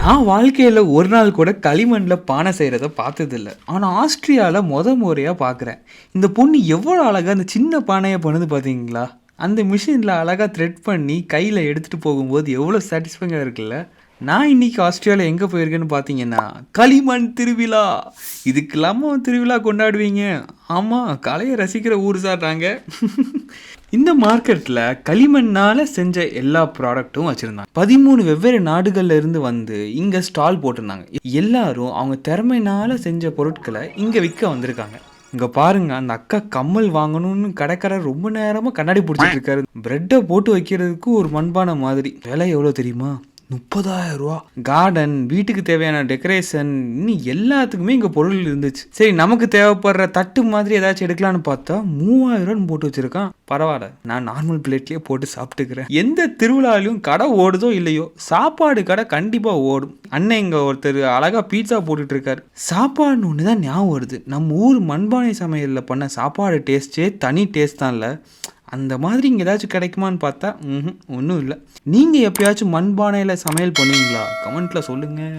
நான் வாழ்க்கையில ஒரு நாள் கூட களிமண்ல பானை செய்றத பார்த்ததில்ல. ஆனா ஆஸ்ட்ரியால முறையா பார்க்குறேன். இந்த பொண்ணு எவ்வளோ அழகா அந்த சின்ன பானைய பண்ணுது பார்த்தீங்களா? அந்த மிஷின்ல அழகா த்ரெட் பண்ணி கையில எடுத்துட்டு போகும்போது எவ்வளோ சாட்டிஸ்ஃபைங்கா இருக்குல்ல? நான் இன்னைக்கு ஆஸ்ட்ரியால எங்க போயிருக்கேன்னு பார்த்தீங்கன்னா, களிமண் திருவிழா. இதுக்கெல்லாமா திருவிழா கொண்டாடுவீங்க? ஆமா, கலைய ரசிக்கிற ஊர் சார் நாங்க. இந்த மார்க்கெட்ல களிமண்ணால செஞ்ச எல்லா ப்ராடக்ட்டும் வச்சிருந்தாங்க. 13 வெவ்வேறு நாடுகள்ல இருந்து வந்து இங்க ஸ்டால் போட்டிருந்தாங்க. எல்லாரும் அவங்க திறமையினால செஞ்ச பொருட்கள இங்க விக்க வந்திருக்காங்க. இங்க பாருங்க, அந்த அக்கா கம்மல் வாங்கணும்னு கடைக்காரர் ரொம்ப நேரமா கண்ணாடி புடிச்சிட்டு இருக்காரு. பிரெட்ட போட்டு வைக்கிறதுக்கு ஒரு மண்பானை மாதிரி. விலை எவ்வளோ தெரியுமா? ரூ. 30,000. கார்டன், வீட்டுக்கு தேவையான டெக்கரேஷன், இன்னும் எல்லாத்துக்குமே இங்க பொருள் இருந்துச்சு. சரி, நமக்கு தேவைப்படுற தட்டு மாதிரி ஏதாச்சும் எடுக்கலான்னு பார்த்தா 3000 போட்டு வச்சிருக்கான். பரவாயில்ல, நான் நார்மல் பிளேட்லயே போட்டு சாப்பிட்டுக்கிறேன். எந்த திருவிழாலையும் கடை ஓடுதோ இல்லையோ, சாப்பாடு கடை கண்டிப்பா ஓடும். அண்ணன் இங்க ஒருத்தர் அழகா பீட்சா போட்டுட்டு இருக்காரு. சாப்பாடுன்னு ஒன்று தான் ஞாபகம் வருது. நம்ம ஊர் மண்பானை சமையல்ல பண்ண சாப்பாடு டேஸ்டே தனி டேஸ்ட் தான்ல. அந்த மாதிரி இங்கே ஏதாச்சும் கிடைக்குமான்னு பார்த்தா ஒன்றும் இல்லை. நீங்கள் எப்பயாச்சும் மண்பானையில் சமையல் பண்ணுவீங்களா? கமெண்ட்டில் சொல்லுங்கள்.